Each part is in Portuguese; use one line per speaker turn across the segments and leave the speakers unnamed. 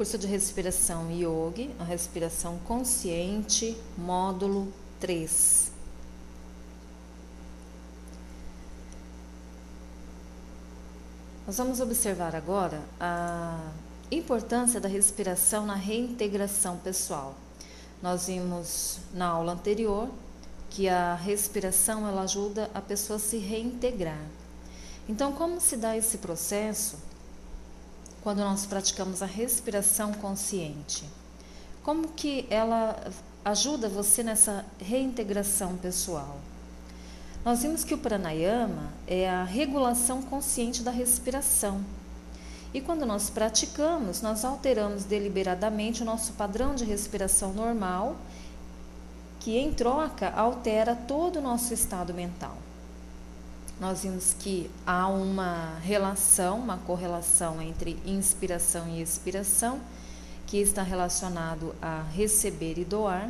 curso de respiração Yogi, a respiração consciente, módulo 3. Nós vamos observar agora a importância da respiração na reintegração pessoal. Nós vimos na aula anterior que a respiração ela ajuda a pessoa a se reintegrar. Então, como se dá esse processo quando nós praticamos a respiração consciente? Como que ela ajuda você nessa reintegração pessoal? Nós vimos que o pranayama é a regulação consciente da respiração. E quando nós praticamos, nós alteramos deliberadamente o nosso padrão de respiração normal, que em troca altera todo o nosso estado mental. Nós vimos que há uma relação, uma correlação entre inspiração e expiração, que está relacionado a receber e doar.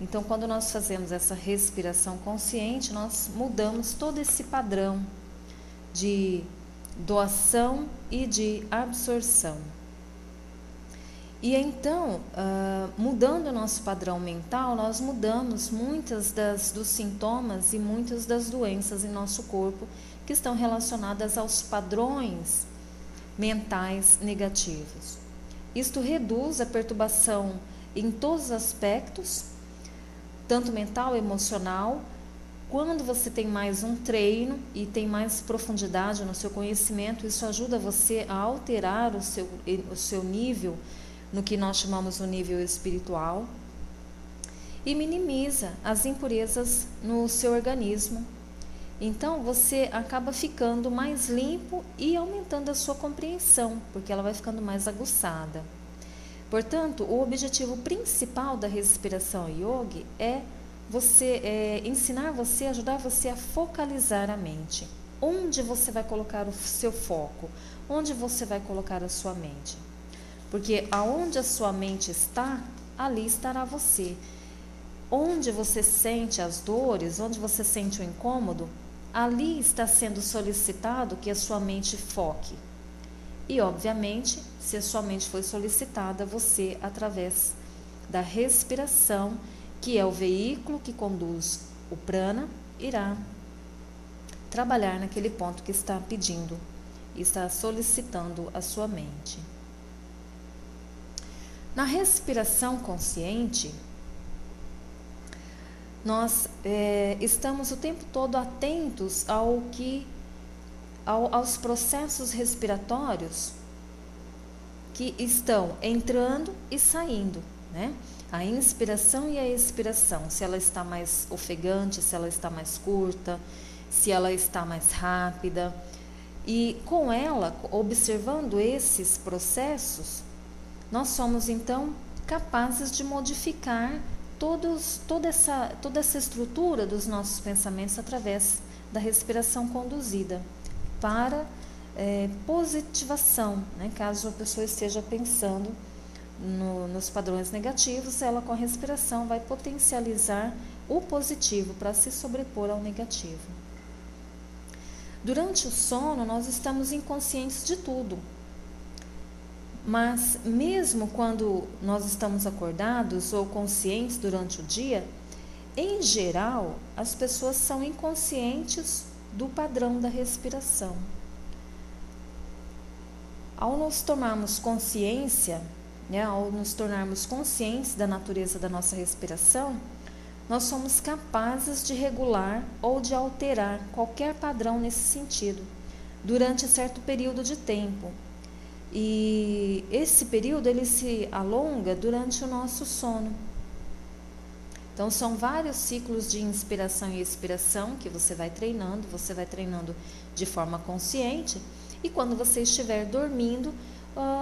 Então, quando nós fazemos essa respiração consciente, nós mudamos todo esse padrão de doação e de absorção. E então, mudando o nosso padrão mental, nós mudamos muitas dos sintomas e muitas das doenças em nosso corpo que estão relacionadas aos padrões mentais negativos. Isto reduz a perturbação em todos os aspectos, tanto mental, emocional. Quando você tem mais um treino e tem mais profundidade no seu conhecimento, isso ajuda você a alterar o seu nível, no que nós chamamos o nível espiritual, e minimiza as impurezas no seu organismo. Então, você acaba ficando mais limpo e aumentando a sua compreensão, porque ela vai ficando mais aguçada. Portanto, o objetivo principal da respiração yogi é ensinar você, ajudar você a focalizar a mente. Onde você vai colocar o seu foco? Onde você vai colocar a sua mente? Porque aonde a sua mente está, ali estará você. Onde você sente as dores, onde você sente o incômodo, ali está sendo solicitado que a sua mente foque. E, obviamente, se a sua mente foi solicitada, você, através da respiração, que é o veículo que conduz o prana, irá trabalhar naquele ponto que está pedindo, está solicitando a sua mente. Na respiração consciente, nós estamos o tempo todo atentos aos processos respiratórios que estão entrando e saindo, né? A inspiração e a expiração, se ela está mais ofegante, se ela está mais curta, se ela está mais rápida. E com ela, observando esses processos, nós somos então capazes de modificar toda essa estrutura dos nossos pensamentos através da respiração conduzida para positivação, né? Caso a pessoa esteja pensando nos padrões negativos, ela com a respiração vai potencializar o positivo para se sobrepor ao negativo. Durante o sono, nós estamos inconscientes de tudo. Mas mesmo quando nós estamos acordados ou conscientes durante o dia, em geral, as pessoas são inconscientes do padrão da respiração. Ao nos tomarmos consciência, né, ao nos tornarmos conscientes da natureza da nossa respiração, nós somos capazes de regular ou de alterar qualquer padrão nesse sentido, durante certo período de tempo. E esse período ele se alonga durante o nosso sono. Então são vários ciclos de inspiração e expiração que você vai treinando de forma consciente, e quando você estiver dormindo,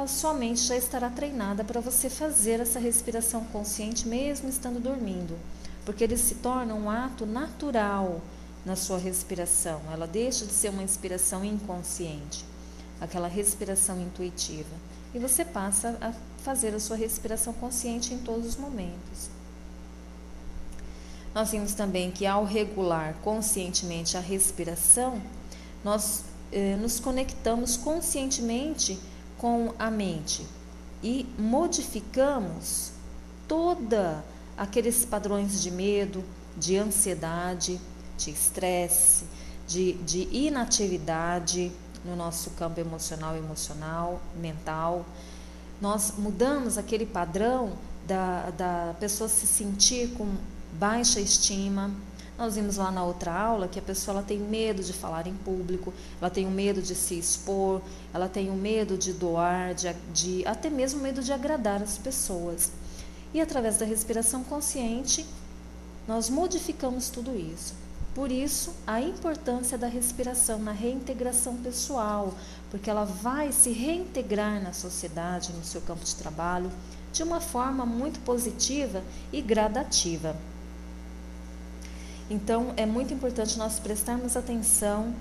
sua mente já estará treinada para você fazer essa respiração consciente mesmo estando dormindo, porque ele se torna um ato natural na sua respiração. Ela deixa de ser uma inspiração inconsciente, aquela respiração intuitiva, e você passa a fazer a sua respiração consciente em todos os momentos. Nós vimos também que ao regular conscientemente a respiração, nós nos conectamos conscientemente com a mente. e modificamos toda aqueles padrões de medo, de ansiedade, de estresse, de inatividade no nosso campo emocional, mental. Nós mudamos aquele padrão da pessoa se sentir com baixa estima. Nós vimos lá na outra aula que a pessoa ela tem medo de falar em público, ela tem o medo de se expor, ela tem o medo de doar, até mesmo medo de agradar as pessoas. E através da respiração consciente, nós modificamos tudo isso. Por isso, a importância da respiração na reintegração pessoal, porque ela vai se reintegrar na sociedade, no seu campo de trabalho, de uma forma muito positiva e gradativa. Então, é muito importante nós prestarmos atenção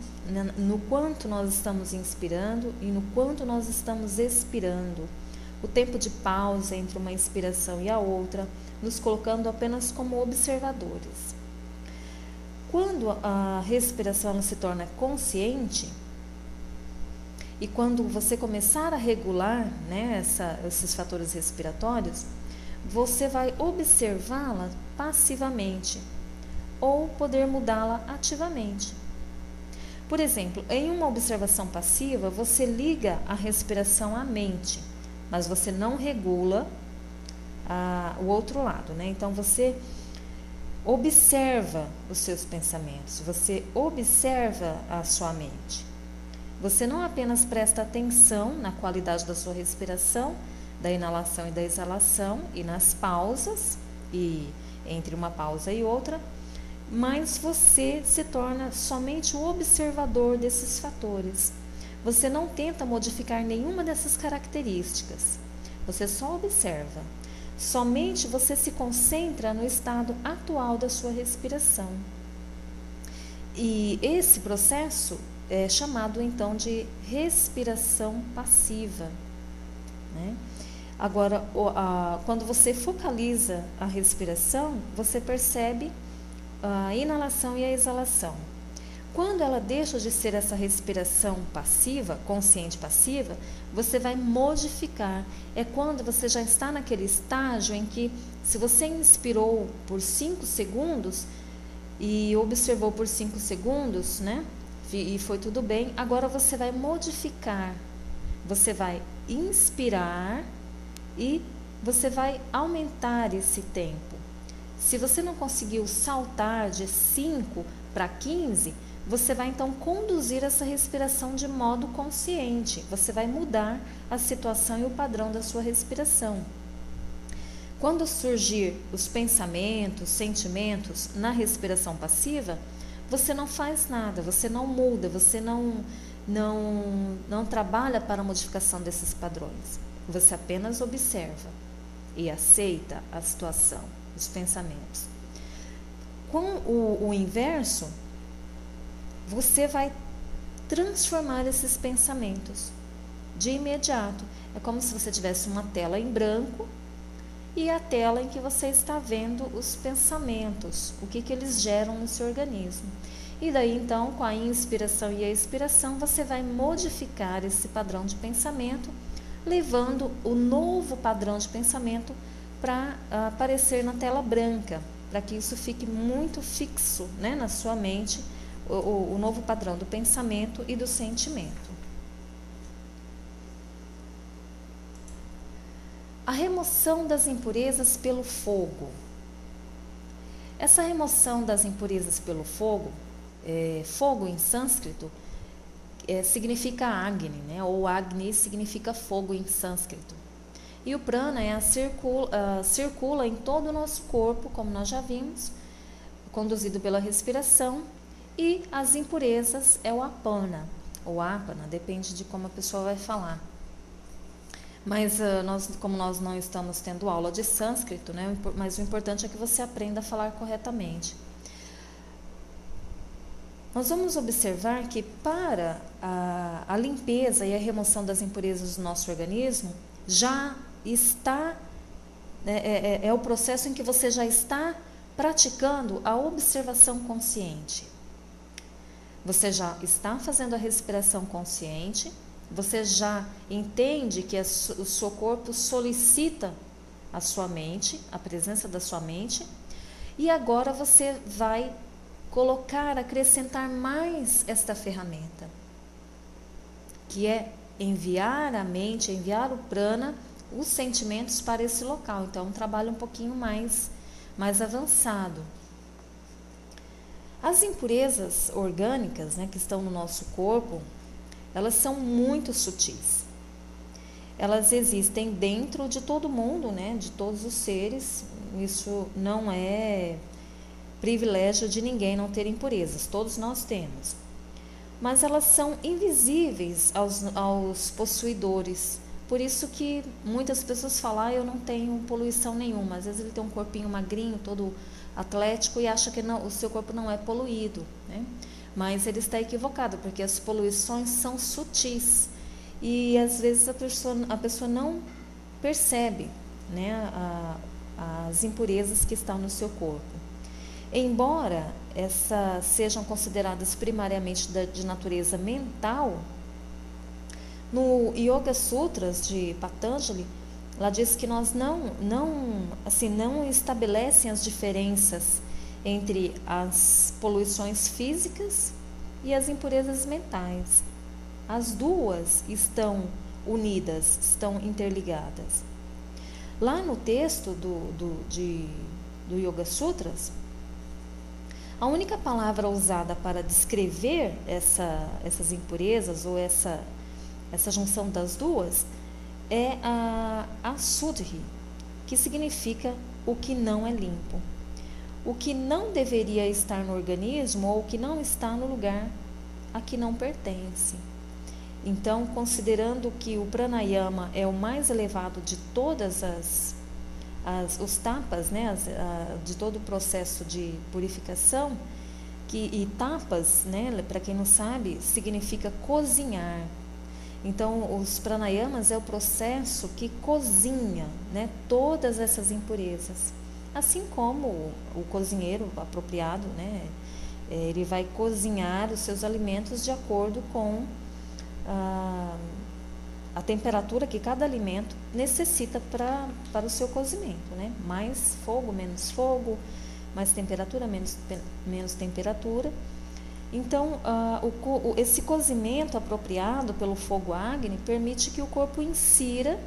no quanto nós estamos inspirando e no quanto nós estamos expirando. O tempo de pausa entre uma inspiração e a outra, nos colocando apenas como observadores. Quando a respiração se torna consciente, e quando você começar a regular, né, esses fatores respiratórios, você vai observá-la passivamente ou poder mudá-la ativamente. Por exemplo, em uma observação passiva, você liga a respiração à mente, mas você não regula o outro lado, né? Então, você observa os seus pensamentos, você observa a sua mente. Você não apenas presta atenção na qualidade da sua respiração, da inalação e da exalação, e nas pausas, e entre uma pausa e outra, mas você se torna somente o observador desses fatores. Você não tenta modificar nenhuma dessas características, você só observa. Somente você se concentra no estado atual da sua respiração. E esse processo é chamado então de respiração passiva, né? Agora, quando você focaliza a respiração, você percebe a inalação e a exalação. Quando ela deixa de ser essa respiração passiva, consciente passiva, você vai modificar. É quando você já está naquele estágio em que, se você inspirou por 5 segundos e observou por 5 segundos, né? E foi tudo bem, agora você vai modificar. Você vai inspirar e você vai aumentar esse tempo. Se você não conseguiu saltar de 5 para 15, você vai então conduzir essa respiração de modo consciente. Você vai mudar a situação e o padrão da sua respiração. Quando surgir os pensamentos, sentimentos na respiração passiva, você não faz nada, você não muda, você não trabalha para a modificação desses padrões. Você apenas observa e aceita a situação, os pensamentos. Com o inverso, você vai transformar esses pensamentos de imediato. É como se você tivesse uma tela em branco e a tela em que você está vendo os pensamentos, o que eles geram no seu organismo. E daí então, com a inspiração e a expiração, você vai modificar esse padrão de pensamento, levando o novo padrão de pensamento para aparecer na tela branca, para que isso fique muito fixo, né, na sua mente, o novo padrão do pensamento e do sentimento. A remoção das impurezas pelo fogo. Essa remoção das impurezas pelo fogo, fogo em sânscrito, significa Agni, né? Ou Agni significa fogo em sânscrito. E o prana circula em todo o nosso corpo, como nós já vimos, conduzido pela respiração, e as impurezas é o apana, ou apana, depende de como a pessoa vai falar. Mas como nós não estamos tendo aula de sânscrito, né? Mas o importante é que você aprenda a falar corretamente. Nós vamos observar que para a limpeza e a remoção das impurezas do nosso organismo, já está, é o processo em que você já está praticando a observação consciente. Você já está fazendo a respiração consciente Você já entende que o seu corpo solicita a sua mente, a presença da sua mente, e agora você vai colocar, acrescentar mais esta ferramenta, que é enviar a mente, enviar o prana, os sentimentos para esse local. Então, é um trabalho um pouquinho mais avançado. As impurezas orgânicas, né, que estão no nosso corpo, elas são muito sutis. Elas existem dentro de todo mundo, né, de todos os seres. Isso não é privilégio de ninguém não ter impurezas, todos nós temos. Mas elas são invisíveis aos possuidores. Por isso que muitas pessoas falam, eu não tenho poluição nenhuma. Às vezes ele tem um corpinho magrinho, todo atlético, e acha que não, o seu corpo não é poluído, né? Mas ele está equivocado, porque as poluições são sutis. E às vezes a pessoa não percebe, né, as impurezas que estão no seu corpo. Embora essas sejam consideradas primariamente de natureza mental, no Yoga Sutras de Patanjali, ela diz que nós não estabelecem as diferenças entre as poluições físicas e as impurezas mentais. As duas estão unidas, estão interligadas. Lá no texto do Yoga Sutras, a única palavra usada para descrever essas impurezas ou essa junção das duas é a Asuddhi, que significa o que não é limpo, o que não deveria estar no organismo ou o que não está no lugar a que não pertence. Então, considerando que o pranayama é o mais elevado de todas os tapas, né, de todo o processo de purificação, e tapas, né, para quem não sabe, significa cozinhar. Então, os pranayamas é o processo que cozinha, né, todas essas impurezas. Assim como o cozinheiro apropriado, né, ele vai cozinhar os seus alimentos de acordo com a temperatura que cada alimento necessita para o seu cozimento, né? Mais fogo, mais temperatura, menos temperatura. Então, esse cozimento apropriado pelo fogo Agni permite que o corpo insira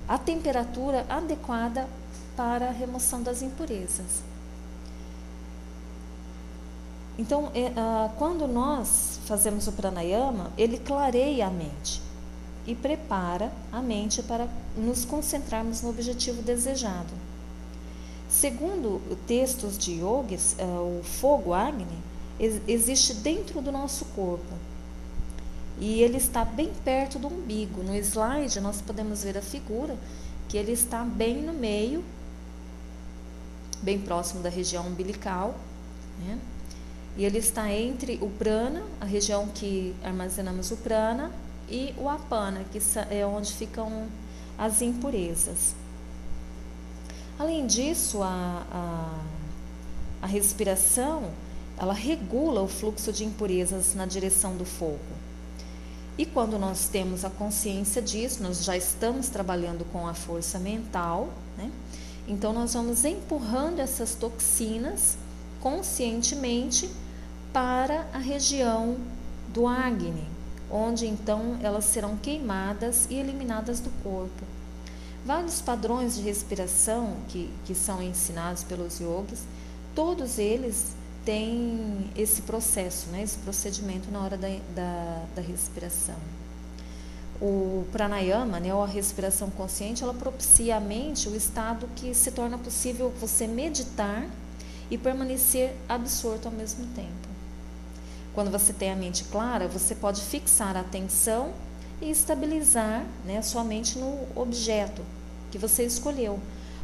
a temperatura adequada para a remoção das impurezas. Então, quando nós fazemos o pranayama, ele clareia a mente e prepara a mente para nos concentrarmos no objetivo desejado. Segundo textos de yogis, o fogo Agni existe dentro do nosso corpo e ele está bem perto do umbigo. No slide nós podemos ver a figura que ele está bem no meio, bem próximo da região umbilical, né? E ele está entre o prana, a região que armazenamos o prana, e o apana, que é onde ficam as impurezas. Além disso, a respiração, ela regula o fluxo de impurezas na direção do fogo. E quando nós temos a consciência disso, nós já estamos trabalhando com a força mental, né? Então nós vamos empurrando essas toxinas conscientemente para a região do Agni, onde então elas serão queimadas e eliminadas do corpo. Vários padrões de respiração que são ensinados pelos yogis, todos eles têm esse processo, né, esse procedimento na hora da respiração. O pranayama, né, ou a respiração consciente, ela propicia à mente o estado que se torna possível você meditar e permanecer absorto ao mesmo tempo. Quando você tem a mente clara, você pode fixar a atenção e estabilizar, né, a sua mente no objeto que você escolheu.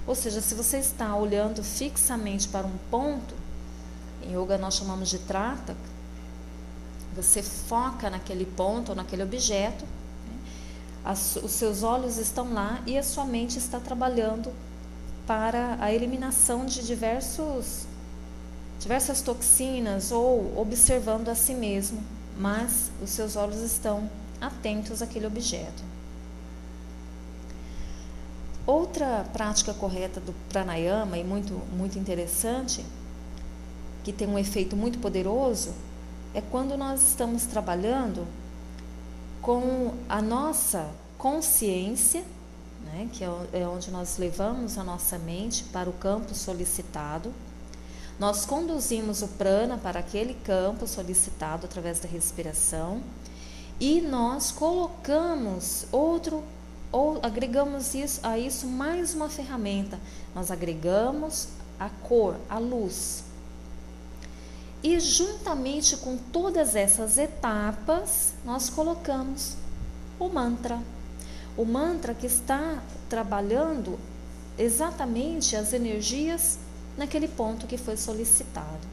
Ou seja, se você está olhando fixamente para um ponto, em yoga nós chamamos de trataka, você foca naquele ponto ou naquele objeto, né, os seus olhos estão lá e a sua mente está trabalhando para a eliminação de diversas toxinas ou observando a si mesmo mas os seus olhos estão atentos àquele objeto. Outra prática correta do pranayama, e muito interessante, que tem um efeito muito poderoso, é quando nós estamos trabalhando com a nossa consciência, né, que é onde nós levamos a nossa mente para o campo solicitado. Nós conduzimos o prana para aquele campo solicitado através da respiração e nós colocamos ou agregamos a isso mais uma ferramenta. Nós agregamos a cor, a luz. E juntamente com todas essas etapas, nós colocamos o mantra. O mantra que está trabalhando exatamente as energias naquele ponto que foi solicitado.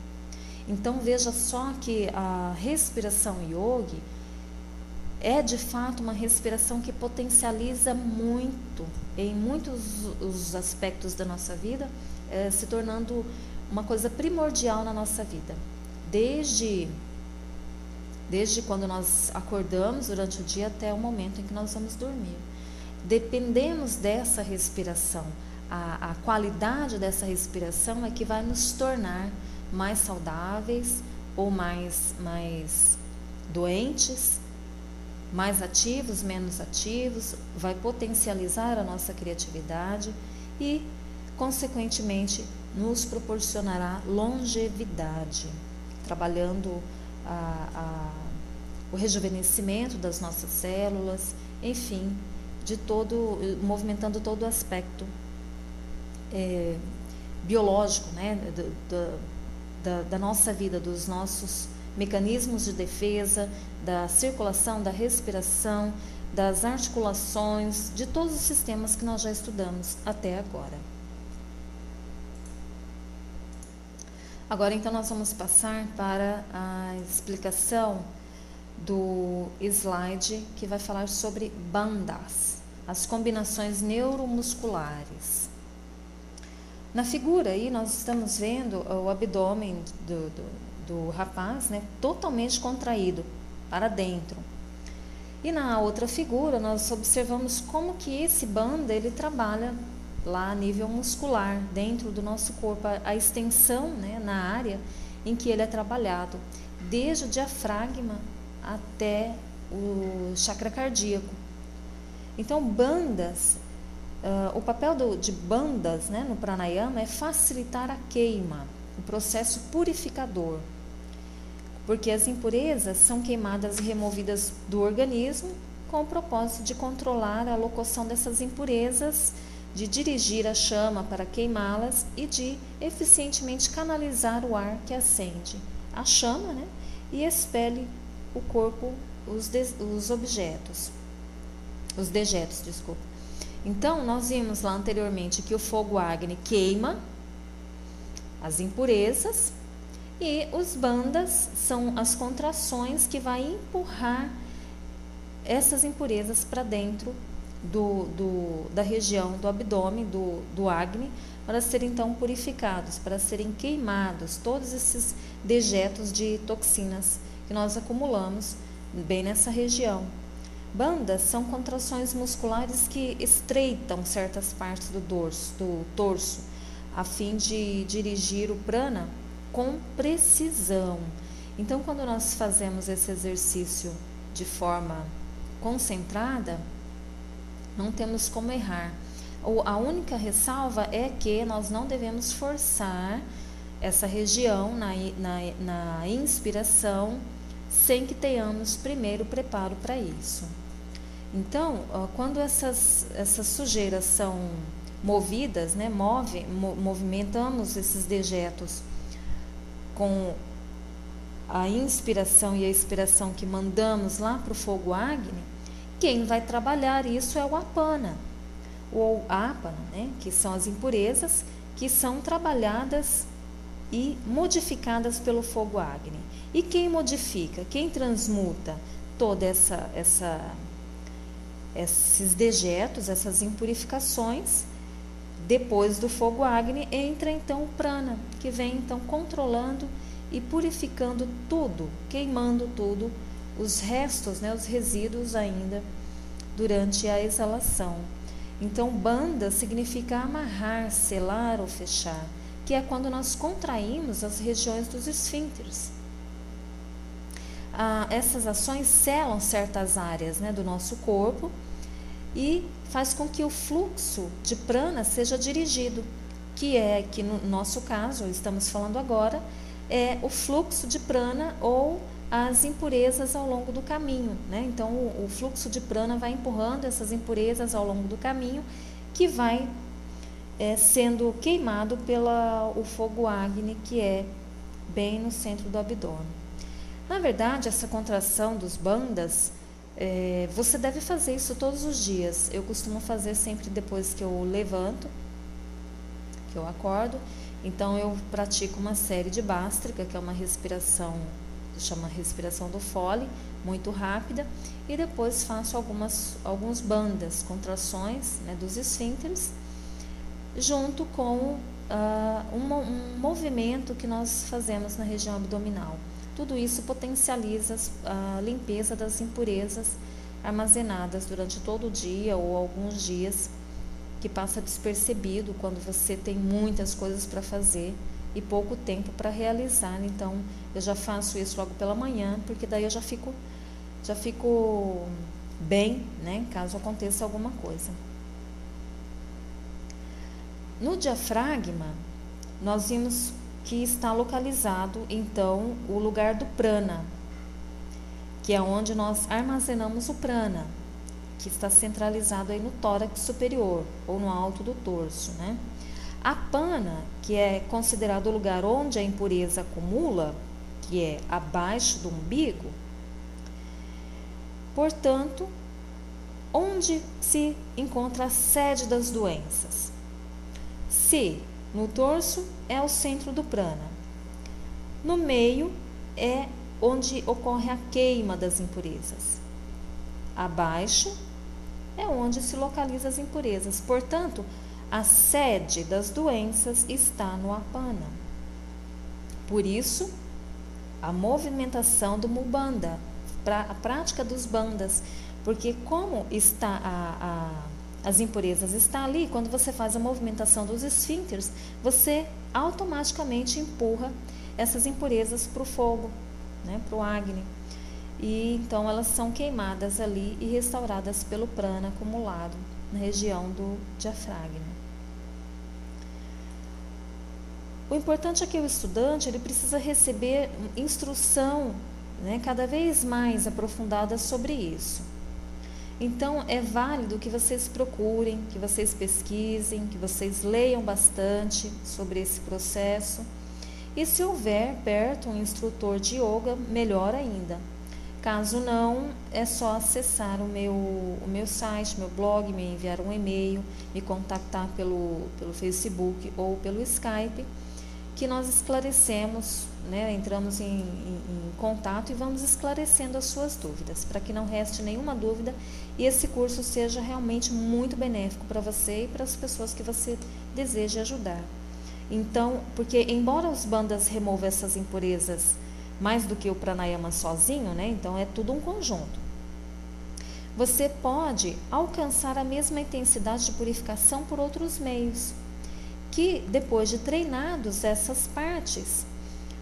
Então veja só que a respiração yogi é de fato uma respiração que potencializa muito em muitos os aspectos da nossa vida, se tornando uma coisa primordial na nossa vida. Desde quando nós acordamos durante o dia até o momento em que nós vamos dormir. Dependemos dessa respiração. A qualidade dessa respiração é que vai nos tornar mais saudáveis ou mais doentes, mais ativos, menos ativos, vai potencializar a nossa criatividade e, consequentemente, nos proporcionará longevidade, trabalhando o rejuvenescimento das nossas células, enfim, movimentando todo o aspecto biológico, né, da nossa vida, dos nossos mecanismos de defesa, da circulação, da respiração, das articulações, de todos os sistemas que nós já estudamos até agora. Agora, então, nós vamos passar para a explicação do slide que vai falar sobre bandhas, as combinações neuromusculares. Na figura aí nós estamos vendo o abdômen do rapaz, né, totalmente contraído para dentro. E na outra figura nós observamos como que esse bandha ele trabalha lá a nível muscular, dentro do nosso corpo, a extensão, né, na área em que ele é trabalhado, desde o diafragma até o chakra cardíaco. Então, bandhas, o papel de bandhas, né, no pranayama é facilitar a queima, o processo purificador, porque as impurezas são queimadas e removidas do organismo com o propósito de controlar a locoção dessas impurezas, de dirigir a chama para queimá-las e de eficientemente canalizar o ar que acende a chama, né, e expele o corpo, os dejetos, desculpa. Então, nós vimos lá anteriormente que o fogo Agni queima as impurezas e os bandhas são as contrações que vai empurrar essas impurezas para dentro da região do abdômen, do Agni, para serem então purificados, para serem queimados todos esses dejetos de toxinas que nós acumulamos bem nessa região. Bandhas são contrações musculares que estreitam certas partes do torso, a fim de dirigir o prana com precisão. Então, quando nós fazemos esse exercício de forma concentrada, não temos como errar. A única ressalva é que nós não devemos forçar essa região na inspiração sem que tenhamos primeiro preparo para isso. Então, quando essas sujeiras são movidas, né, movimentamos esses dejetos com a inspiração e a expiração que mandamos lá para o fogo Agni, quem vai trabalhar isso é o apana, ou apana, né, que são as impurezas que são trabalhadas e modificadas pelo fogo Agni. E quem modifica, quem transmuta toda esses dejetos, essas impurificações, depois do fogo Agni, entra então o prana, que vem então controlando e purificando tudo, queimando tudo os restos, né, os resíduos ainda durante a exalação. Então, banda significa amarrar, selar ou fechar, que é quando nós contraímos as regiões dos esfíncteres. Essas ações selam certas áreas, né, do nosso corpo e faz com que o fluxo de prana seja dirigido, que no nosso caso, estamos falando agora, é o fluxo de prana ou as impurezas ao longo do caminho, né? Então, o fluxo de prana vai empurrando essas impurezas ao longo do caminho, que vai sendo queimado pelo fogo Agni, que é bem no centro do abdômen. Na verdade, essa contração dos bandhas, você deve fazer isso todos os dias. Eu costumo fazer sempre depois que eu levanto, que eu acordo. Então, eu pratico uma série de Bhastrika, que é uma respiração, chama respiração do Foley, muito rápida, e depois faço alguns bandhas, contrações, né, dos esfíncteres, junto com um movimento que nós fazemos na região abdominal. Tudo isso potencializa a limpeza das impurezas armazenadas durante todo o dia ou alguns dias, que passa despercebido quando você tem muitas coisas para fazer e pouco tempo para realizar. Então, eu já faço isso logo pela manhã, porque daí eu já fico bem, né, caso aconteça alguma coisa. No diafragma, nós vimos que está localizado, então, o lugar do prana, que é onde nós armazenamos o prana, que está centralizado aí no tórax superior, ou no alto do torso, né? A pana, que é considerado o lugar onde a impureza acumula, que é abaixo do umbigo, portanto, onde se encontra a sede das doenças. Se no torso é o centro do prana, no meio é onde ocorre a queima das impurezas, abaixo é onde se localizam as impurezas. Portanto, a sede das doenças está no apana. Por isso, a movimentação do mubandha, a prática dos bandhas, porque como está as impurezas está ali, quando você faz a movimentação dos esfíncteres, você automaticamente empurra essas impurezas para o fogo, né, para o Agni. E então elas são queimadas ali e restauradas pelo prana acumulado na região do diafragma. O importante é que o estudante ele precisa receber instrução, né, cada vez mais aprofundada sobre isso. Então é válido que vocês procurem, que vocês pesquisem, que vocês leiam bastante sobre esse processo. E se houver perto um instrutor de yoga, melhor ainda. Caso não, é só acessar o meu site, meu blog, me enviar um e-mail, me contactar pelo Facebook ou pelo Skype, que nós esclarecemos, né, entramos em contato e vamos esclarecendo as suas dúvidas, para que não reste nenhuma dúvida e esse curso seja realmente muito benéfico para você e para as pessoas que você deseja ajudar. Então, porque embora os bandhas removam essas impurezas mais do que o pranayama sozinho, né? Então é tudo um conjunto. Você pode alcançar a mesma intensidade de purificação por outros meios, que depois de treinados essas partes,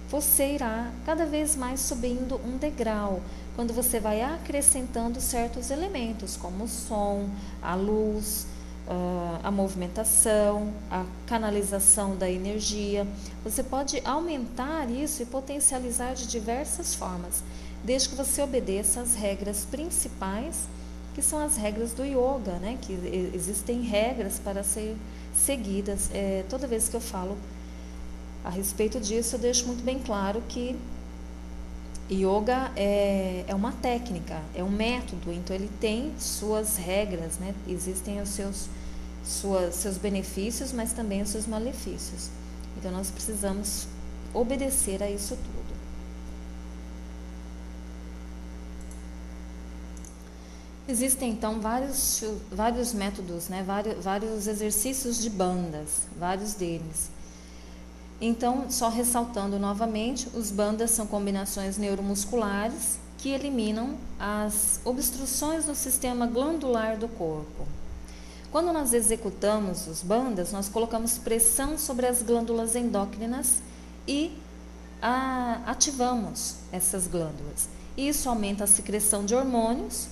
você irá cada vez mais subindo um degrau, quando você vai acrescentando certos elementos, como o som, a luz, a movimentação, a canalização da energia. Você pode aumentar isso e potencializar de diversas formas, desde que você obedeça às regras principais, que são as regras do yoga, né? Que existem regras para ser seguidas. Toda vez que eu falo a respeito disso, eu deixo muito bem claro que yoga é uma técnica, é um método, então ele tem suas regras, né? Existem os seus benefícios, mas também os seus malefícios. Então nós precisamos obedecer a isso tudo. Existem então vários métodos, né? vários exercícios de bandhas, vários deles. Então, só ressaltando novamente, os bandhas são combinações neuromusculares que eliminam as obstruções no sistema glandular do corpo. Quando nós executamos os bandas, nós colocamos pressão sobre as glândulas endócrinas e ativamos essas glândulas. Isso aumenta a secreção de hormônios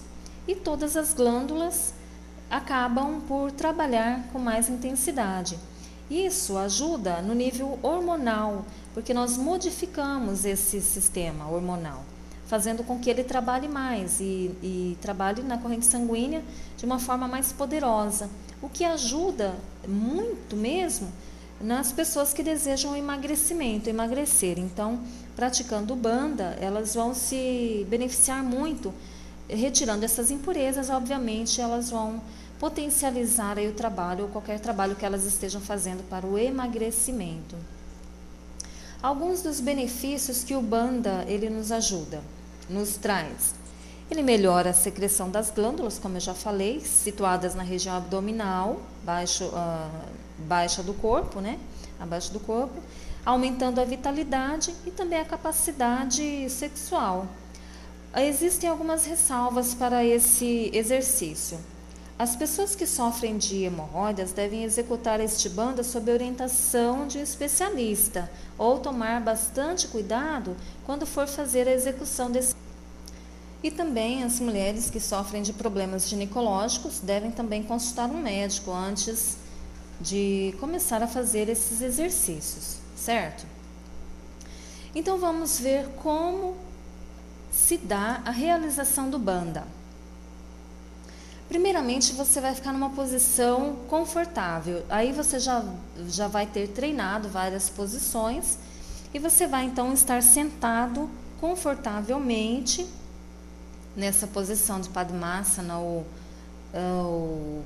e todas as glândulas acabam por trabalhar com mais intensidade. Isso ajuda no nível hormonal, porque nós modificamos esse sistema hormonal, fazendo com que ele trabalhe mais e trabalhe na corrente sanguínea de uma forma mais poderosa, o que ajuda muito mesmo nas pessoas que desejam emagrecer. Então, praticando banda, elas vão se beneficiar muito, retirando essas impurezas, obviamente, elas vão potencializar aí o trabalho ou qualquer trabalho que elas estejam fazendo para o emagrecimento. Alguns dos benefícios que o banda ele nos traz. Ele melhora a secreção das glândulas, como eu já falei, situadas na região abdominal, baixa do corpo, né? Abaixo do corpo, aumentando a vitalidade e também a capacidade sexual. Existem algumas ressalvas para esse exercício. As pessoas que sofrem de hemorroidas devem executar este banda sob orientação de um especialista ou tomar bastante cuidado quando for fazer a execução desse. E também as mulheres que sofrem de problemas ginecológicos devem também consultar um médico antes de começar a fazer esses exercícios, certo? Então vamos ver como se dá a realização do banda. Primeiramente, você vai ficar numa posição confortável. Aí você já vai ter treinado várias posições e você vai então estar sentado confortavelmente nessa posição de Padmasana ou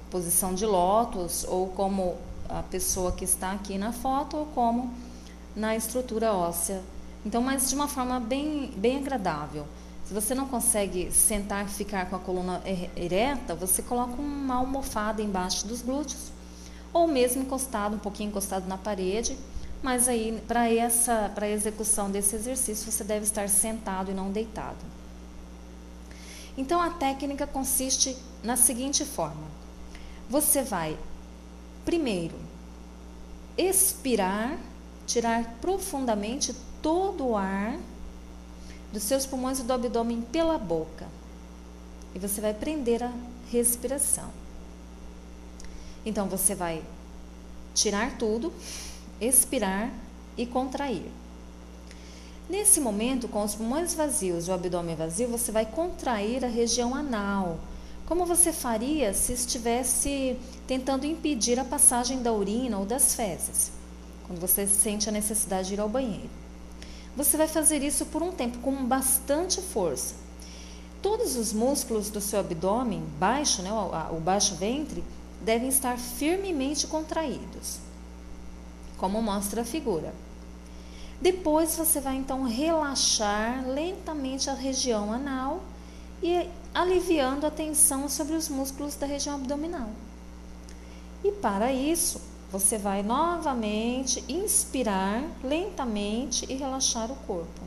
posição de lótus, ou como a pessoa que está aqui na foto, ou como na estrutura óssea. Então, mas de uma forma bem agradável. Se você não consegue sentar e ficar com a coluna ereta, você coloca uma almofada embaixo dos glúteos, ou mesmo encostado, um pouquinho encostado na parede, mas aí para a execução desse exercício você deve estar sentado e não deitado. Então a técnica consiste na seguinte forma: você vai primeiro expirar, tirar profundamente todo o ar dos seus pulmões e do abdômen pela boca. E você vai prender a respiração. Então, você vai tirar tudo, expirar e contrair. Nesse momento, com os pulmões vazios e o abdômen vazio, você vai contrair a região anal, como você faria se estivesse tentando impedir a passagem da urina ou das fezes, quando você sente a necessidade de ir ao banheiro. Você vai fazer isso por um tempo, com bastante força. Todos os músculos do seu abdômen baixo, né, o baixo ventre, devem estar firmemente contraídos, como mostra a figura. Depois você vai então relaxar lentamente a região anal e aliviando a tensão sobre os músculos da região abdominal. E para isso, você vai novamente inspirar lentamente e relaxar o corpo.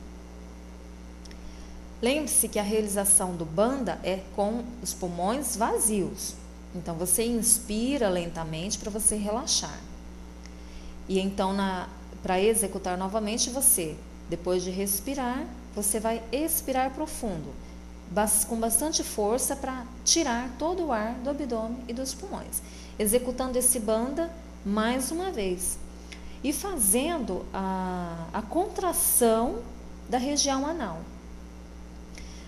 Lembre-se que a realização do banda é com os pulmões vazios. Então, você inspira lentamente para você relaxar. E então, para executar novamente, você, depois de respirar, você vai expirar profundo, com bastante força para tirar todo o ar do abdômen e dos pulmões. Executando esse banda mais uma vez e fazendo a contração da região anal,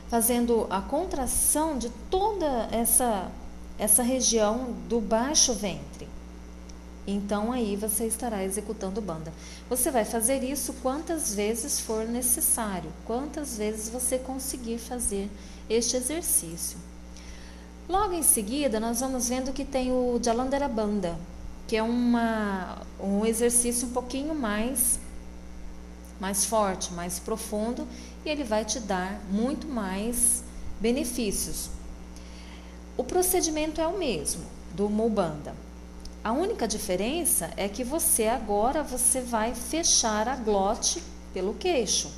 fazendo a contração de toda essa região do baixo ventre. Então aí você estará executando banda. Você vai fazer isso quantas vezes for necessário, quantas vezes você conseguir fazer este exercício. Logo em seguida, nós vamos vendo que tem o Jalandhara Bandha, que é um exercício um pouquinho mais forte, mais profundo, e ele vai te dar muito mais benefícios. O procedimento é o mesmo do Mulbandha. A única diferença é que agora você vai fechar a glote pelo queixo.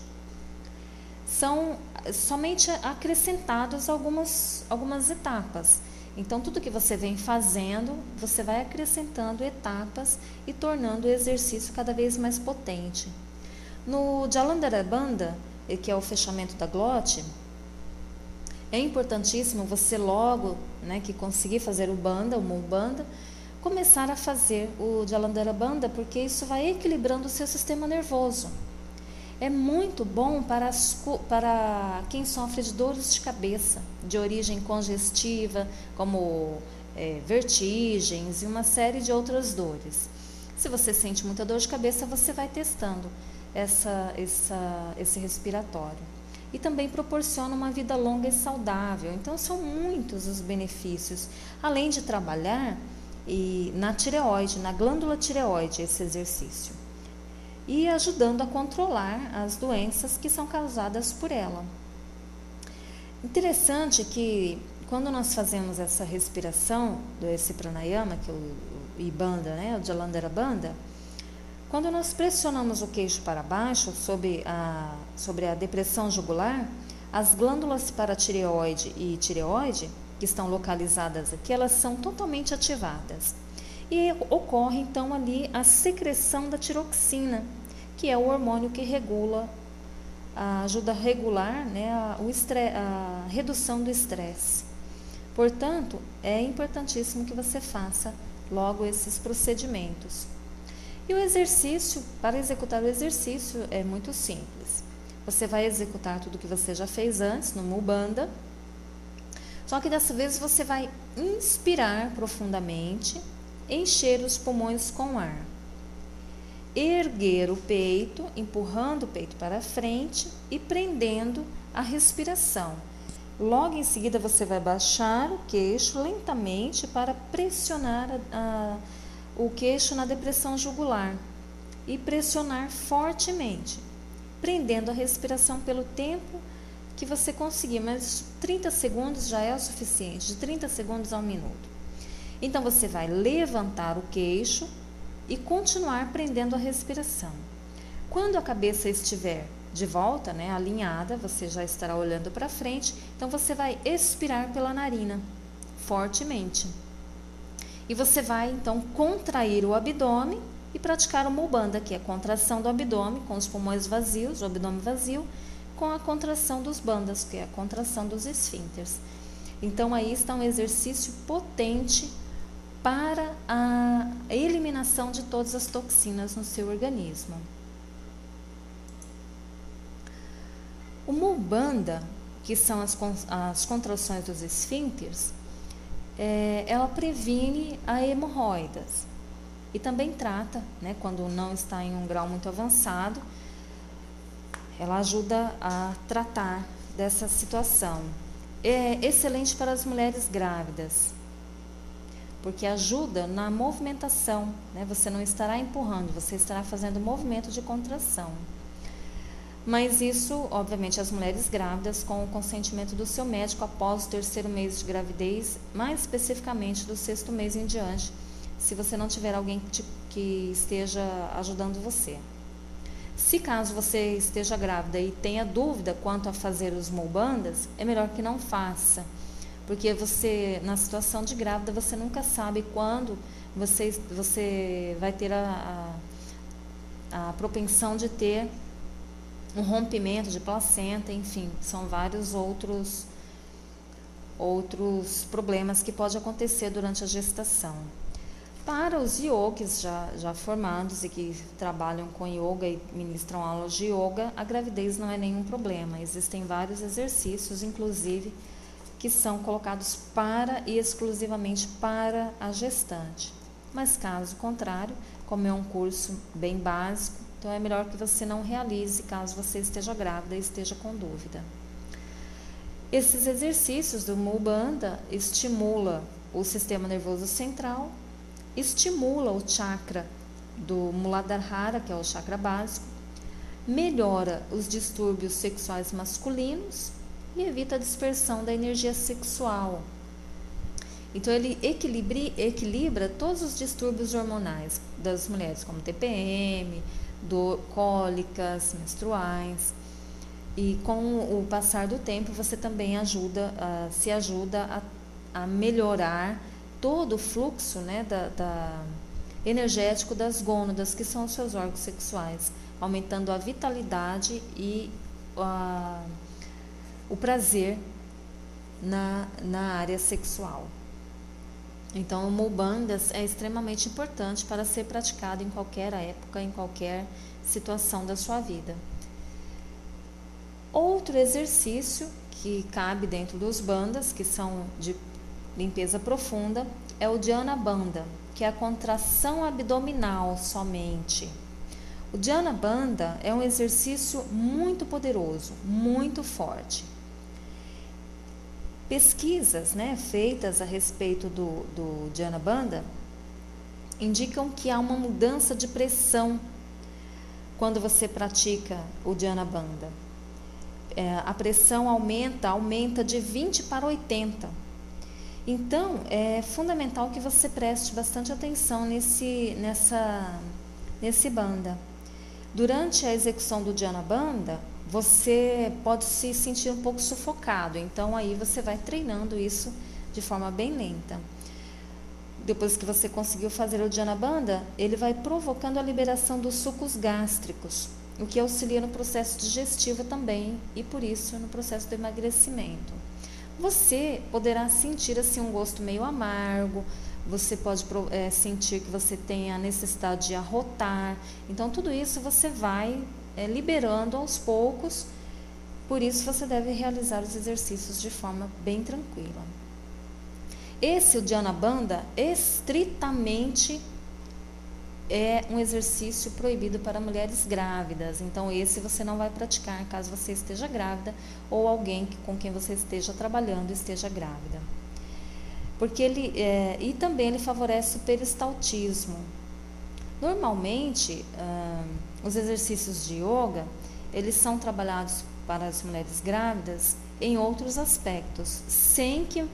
somente acrescentados algumas etapas. Então, tudo que você vem fazendo, você vai acrescentando etapas e tornando o exercício cada vez mais potente. No Jalandhara Bandha, que é o fechamento da glote, é importantíssimo você logo, né, que conseguir fazer o Bandha, o Mula Bandha, começar a fazer o Jalandhara Bandha, porque isso vai equilibrando o seu sistema nervoso. É muito bom para quem sofre de dores de cabeça, de origem congestiva, como vertigens e uma série de outras dores. Se você sente muita dor de cabeça, você vai testando esse respiratório. E também proporciona uma vida longa e saudável. Então, são muitos os benefícios, além de trabalhar na tireoide, na glândula tireoide, esse exercício. E ajudando a controlar as doenças que são causadas por ela. Interessante que quando nós fazemos essa respiração desse pranayama, que é o Bandha, né, o Jalandhara Bandha, quando nós pressionamos o queixo para baixo sobre a depressão jugular, as glândulas paratireoide e tireoide, que estão localizadas aqui, elas são totalmente ativadas. E ocorre então ali a secreção da tiroxina, que é o hormônio que ajuda a regular, né, a redução do estresse. Portanto, é importantíssimo que você faça logo esses procedimentos. E o exercício, para executar o exercício, é muito simples. Você vai executar tudo que você já fez antes no Mula Bandha, só que dessa vez você vai inspirar profundamente, encher os pulmões com ar. Erguer o peito, empurrando o peito para frente e prendendo a respiração. Logo em seguida você vai baixar o queixo lentamente para pressionar o queixo na depressão jugular e pressionar fortemente, prendendo a respiração pelo tempo que você conseguir, mas 30 segundos já é o suficiente, de 30 segundos a 1 minuto. Então você vai levantar o queixo e continuar prendendo a respiração. Quando a cabeça estiver de volta, né, alinhada, você já estará olhando para frente, então você vai expirar pela narina, fortemente. E você vai então contrair o abdômen e praticar o Mula Bandha, que é a contração do abdômen com os pulmões vazios, o abdômen vazio, com a contração dos bandhas, que é a contração dos esfíncteres. Então aí está um exercício potente para a eliminação de todas as toxinas no seu organismo. O Mula Bandha, que são as contrações dos esfíncteres, ela previne a hemorroidas e também trata, né, quando não está em um grau muito avançado, ela ajuda a tratar dessa situação. É excelente para as mulheres grávidas, porque ajuda na movimentação, né? Você não estará empurrando, você estará fazendo movimento de contração. Mas isso, obviamente, as mulheres grávidas com o consentimento do seu médico após o 3º mês de gravidez, mais especificamente do 6º mês em diante, se você não tiver alguém que esteja ajudando você. Se caso você esteja grávida e tenha dúvida quanto a fazer os Mula Bandhas, é melhor que não faça, porque você, na situação de grávida, você nunca sabe quando você vai ter a propensão de ter um rompimento de placenta, enfim, são vários outros problemas que podem acontecer durante a gestação. Para os yogis já formados e que trabalham com yoga e ministram aulas de yoga, a gravidez não é nenhum problema. Existem vários exercícios, inclusive, que são colocados para e exclusivamente para a gestante. Mas caso contrário, como é um curso bem básico, então é melhor que você não realize caso você esteja grávida e esteja com dúvida. Esses exercícios do Mula Bandha estimula o sistema nervoso central, estimula o chakra do Muladhara, que é o chakra básico, melhora os distúrbios sexuais masculinos e evita a dispersão da energia sexual. Então ele equilibra todos os distúrbios hormonais das mulheres, como TPM, cólicas menstruais. E com o passar do tempo, você também se ajuda a melhorar todo o fluxo, né, energético das gônadas, que são os seus órgãos sexuais, aumentando a vitalidade e o prazer na área sexual. Então, o Mulbandas é extremamente importante para ser praticado em qualquer época, em qualquer situação da sua vida. Outro exercício que cabe dentro dos bandas, que são de limpeza profunda, é o Dhyana Bandha, que é a contração abdominal somente. O Dhyana Bandha é um exercício muito poderoso, muito forte. Pesquisas, né, feitas a respeito do Dhyana Bandha indicam que há uma mudança de pressão quando você pratica o Dhyana Bandha. A pressão aumenta de 20 para 80. Então, é fundamental que você preste bastante atenção nesse bandha. Durante a execução do Dhyana Bandha, você pode se sentir um pouco sufocado, então aí você vai treinando isso de forma bem lenta. Depois que você conseguiu fazer o Dhyana Bandha, ele vai provocando a liberação dos sucos gástricos, o que auxilia no processo digestivo também e por isso no processo do emagrecimento. Você poderá sentir assim um gosto meio amargo, você pode sentir que você tem a necessidade de arrotar, então tudo isso você vai liberando aos poucos, por isso você deve realizar os exercícios de forma bem tranquila. O Dhyana Bandha estritamente é um exercício proibido para mulheres grávidas, então esse você não vai praticar caso você esteja grávida ou alguém com quem você esteja trabalhando esteja grávida. Porque e também ele favorece o peristaltismo. Normalmente, os exercícios de yoga, eles são trabalhados para as mulheres grávidas em outros aspectos, sem que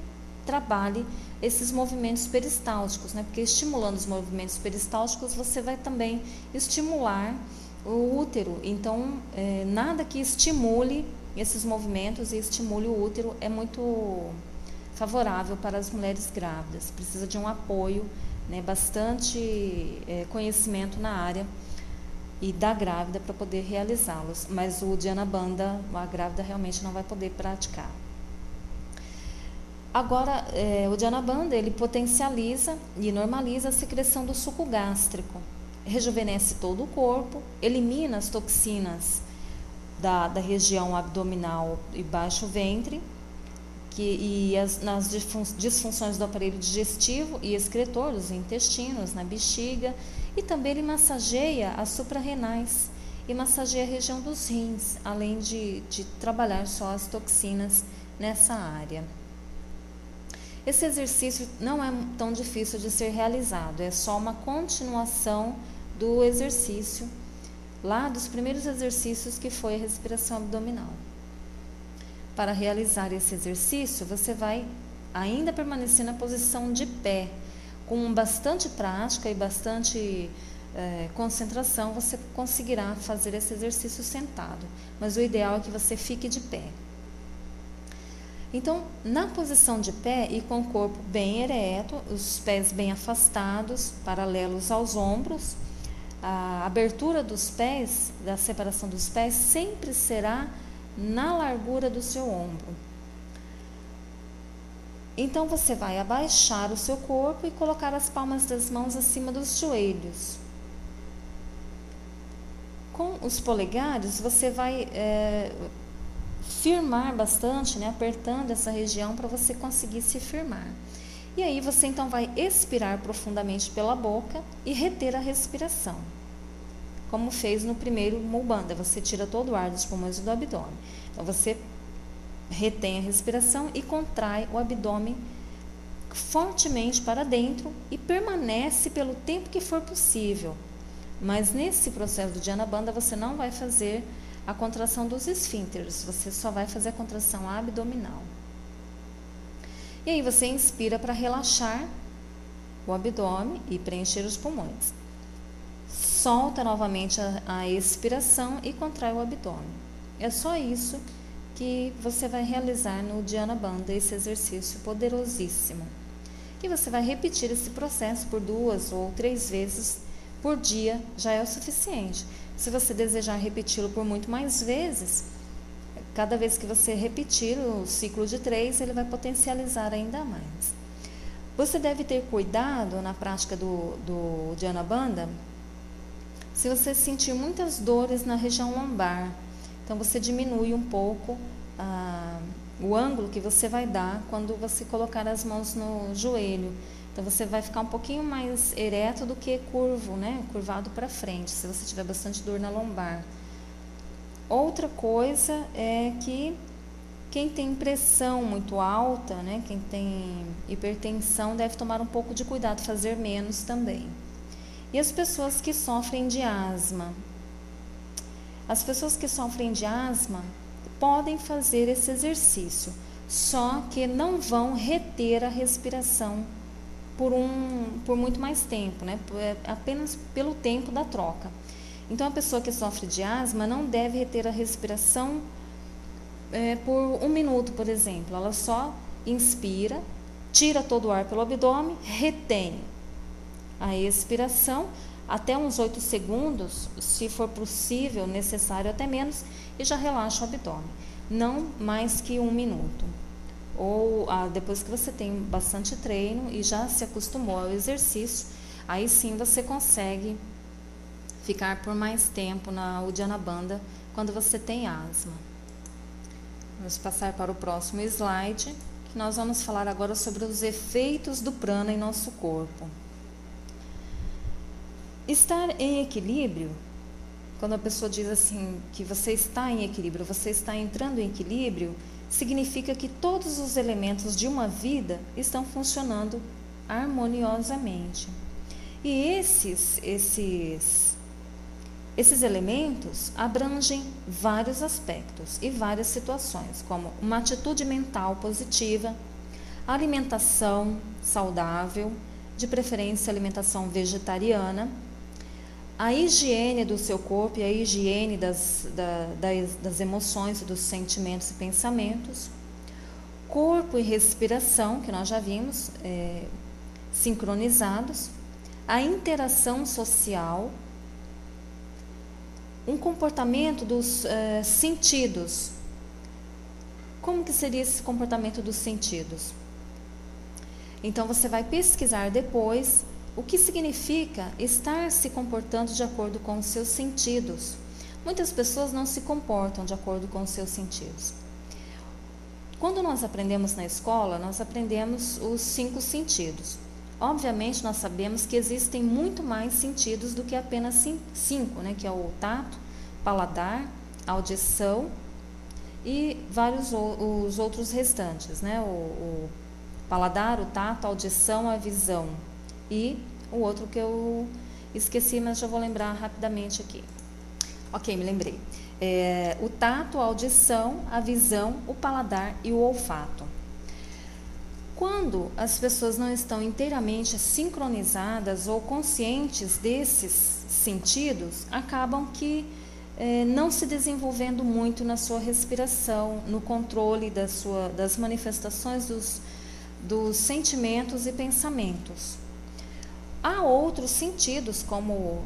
trabalhe esses movimentos peristálticos, né? Porque estimulando os movimentos peristálticos, você vai também estimular o útero. Então, nada que estimule esses movimentos e estimule o útero é muito favorável para as mulheres grávidas. Precisa de um apoio, né? Bastante conhecimento na área e da grávida para poder realizá-los. Mas o Dhyana Bandha, a grávida realmente não vai poder praticar. Agora, o Dhyana Bandha, ele potencializa e normaliza a secreção do suco gástrico, rejuvenesce todo o corpo, elimina as toxinas da região abdominal e baixo ventre, nas disfunções do aparelho digestivo e excretor, dos intestinos, na bexiga, e também ele massageia as suprarrenais e massageia a região dos rins, além de trabalhar só as toxinas nessa área. Esse exercício não é tão difícil de ser realizado, é só uma continuação do exercício, lá dos primeiros exercícios que foi a respiração abdominal. Para realizar esse exercício, você vai ainda permanecer na posição de pé. Com bastante prática e bastante concentração, você conseguirá fazer esse exercício sentado, mas o ideal é que você fique de pé. Então, na posição de pé e com o corpo bem ereto, os pés bem afastados, paralelos aos ombros, a abertura dos pés, da separação dos pés, sempre será na largura do seu ombro. Então, você vai abaixar o seu corpo e colocar as palmas das mãos acima dos joelhos. Com os polegares, você vai firmar bastante, né, apertando essa região para você conseguir se firmar. E aí você então vai expirar profundamente pela boca e reter a respiração, como fez no primeiro Mulbandha. Você tira todo o ar dos pulmões e do abdômen. Então você retém a respiração e contrai o abdômen fortemente para dentro e permanece pelo tempo que for possível. Mas nesse processo do Dhyana Bandha você não vai fazer a contração dos esfínteres, você só vai fazer a contração abdominal. E aí você inspira para relaxar o abdômen e preencher os pulmões. Solta novamente a expiração e contrai o abdômen. É só isso que você vai realizar no Dhyana Bandha, esse exercício poderosíssimo. E você vai repetir esse processo por 2 ou 3 vezes por dia, já é o suficiente. Se você desejar repeti-lo por muito mais vezes, cada vez que você repetir o ciclo de 3, ele vai potencializar ainda mais. Você deve ter cuidado na prática do Dhyana Bandha, se você sentir muitas dores na região lombar. Então, você diminui um pouco o ângulo que você vai dar quando você colocar as mãos no joelho. Então, você vai ficar um pouquinho mais ereto do que curvo, né? Curvado para frente, se você tiver bastante dor na lombar. Outra coisa é que quem tem pressão muito alta, né? Quem tem hipertensão, deve tomar um pouco de cuidado, fazer menos também. E as pessoas que sofrem de asma? As pessoas que sofrem de asma podem fazer esse exercício, só que não vão reter a respiração por muito mais tempo, né? Apenas pelo tempo da troca. Então, a pessoa que sofre de asma não deve reter a respiração por 1 minuto, por exemplo. Ela só inspira, tira todo o ar pelo abdômen, retém a expiração até uns 8 segundos, se for possível, necessário até menos, e já relaxa o abdômen. Não mais que 1 minuto. Ou depois que você tem bastante treino e já se acostumou ao exercício, aí sim você consegue ficar por mais tempo na Uddiyana Bandha quando você tem asma. Vamos passar para o próximo slide, que nós vamos falar agora sobre os efeitos do prana em nosso corpo. Estar em equilíbrio, quando a pessoa diz assim que você está em equilíbrio, você está entrando em equilíbrio, significa que todos os elementos de uma vida estão funcionando harmoniosamente. E esses elementos abrangem vários aspectos e várias situações, como uma atitude mental positiva, alimentação saudável, de preferência alimentação vegetariana, a higiene do seu corpo e a higiene das emoções, dos sentimentos e pensamentos, corpo e respiração, que nós já vimos, sincronizados, a interação social, um comportamento dos sentidos. Como que seria esse comportamento dos sentidos? Então, você vai pesquisar depois o que significa estar se comportando de acordo com os seus sentidos. Muitas pessoas não se comportam de acordo com os seus sentidos. Quando nós aprendemos na escola, nós aprendemos os 5 sentidos. Obviamente, nós sabemos que existem muito mais sentidos do que apenas 5, né? Que é o tato, paladar, audição e vários os outros restantes, né? O paladar, o tato, a audição, a visão. E o outro que eu esqueci, mas já vou lembrar rapidamente aqui. Ok, me lembrei. O tato, a audição, a visão, o paladar e o olfato. Quando as pessoas não estão inteiramente sincronizadas ou conscientes desses sentidos, acabam que não se desenvolvendo muito na sua respiração, no controle das manifestações dos sentimentos e pensamentos. Há outros sentidos, como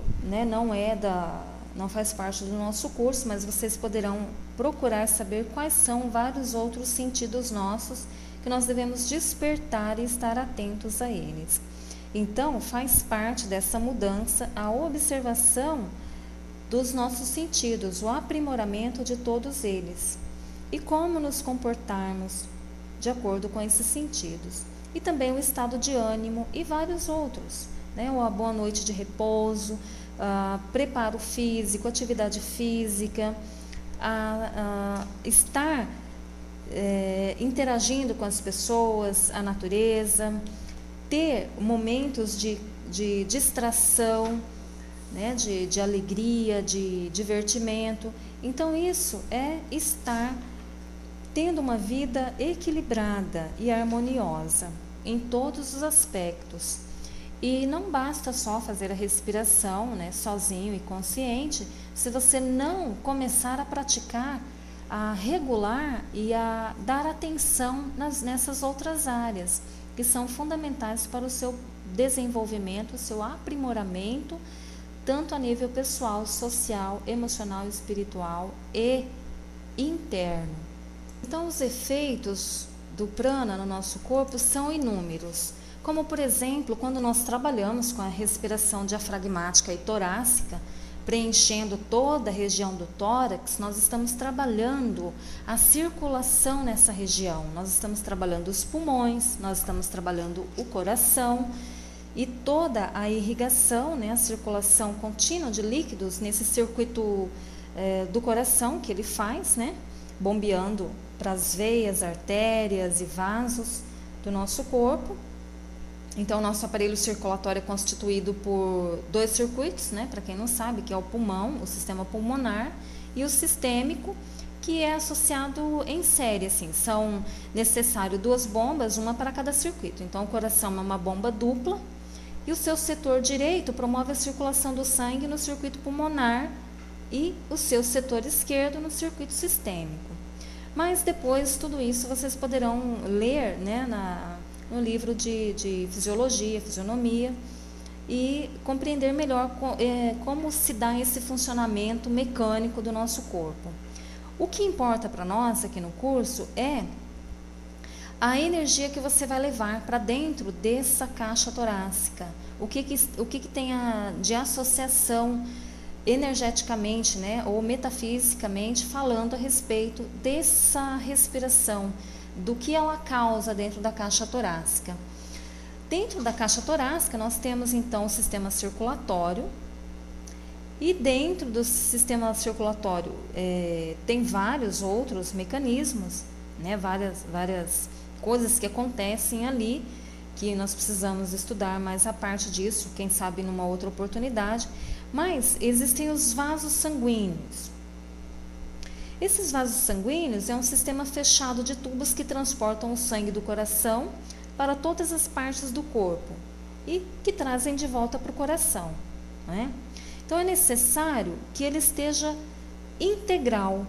não faz parte do nosso curso, mas vocês poderão procurar saber quais são vários outros sentidos nossos que nós devemos despertar e estar atentos a eles. Então, faz parte dessa mudança a observação dos nossos sentidos, o aprimoramento de todos eles e como nos comportarmos de acordo com esses sentidos. E também o estado de ânimo e vários outros, né? A boa noite de repouso, preparo físico, atividade física, estar interagindo com as pessoas, a natureza, ter momentos de distração, né? de alegria, de divertimento. Então, isso é estar tendo uma vida equilibrada e harmoniosa em todos os aspectos. E não basta só fazer a respiração, né, sozinho e consciente, se você não começar a praticar a regular e a dar atenção nessas outras áreas que são fundamentais para o seu desenvolvimento, o seu aprimoramento, tanto a nível pessoal, social, emocional, espiritual e interno. Então, os efeitos do prana no nosso corpo são inúmeros, como por exemplo, quando nós trabalhamos com a respiração diafragmática e torácica, preenchendo toda a região do tórax, nós estamos trabalhando a circulação nessa região, nós estamos trabalhando os pulmões, nós estamos trabalhando o coração e toda a irrigação, né, a circulação contínua de líquidos nesse circuito do coração que ele faz, né, bombeando para as veias, artérias e vasos do nosso corpo. Então, o nosso aparelho circulatório é constituído por 2 circuitos, né, para quem não sabe, que é o pulmão, o sistema pulmonar, e o sistêmico, que é associado em série, assim, são necessárias 2 bombas, uma para cada circuito. Então, o coração é uma bomba dupla, e o seu setor direito promove a circulação do sangue no circuito pulmonar e o seu setor esquerdo no circuito sistêmico. Mas depois, tudo isso vocês poderão ler, né, no livro de fisiologia, fisionomia, e compreender melhor como se dá esse funcionamento mecânico do nosso corpo. O que importa para nós aqui no curso é a energia que você vai levar para dentro dessa caixa torácica. O que tem de associação energeticamente, né, ou metafisicamente, falando a respeito dessa respiração, do que ela causa dentro da caixa torácica. Dentro da caixa torácica nós temos então o sistema circulatório, e dentro do sistema circulatório tem vários outros mecanismos, né, várias coisas que acontecem ali, que nós precisamos estudar mais a parte disso, quem sabe numa outra oportunidade. Mas existem os vasos sanguíneos. Esses vasos sanguíneos é um sistema fechado de tubos que transportam o sangue do coração para todas as partes do corpo e que trazem de volta para o coração, né? Então, é necessário que ele esteja integral,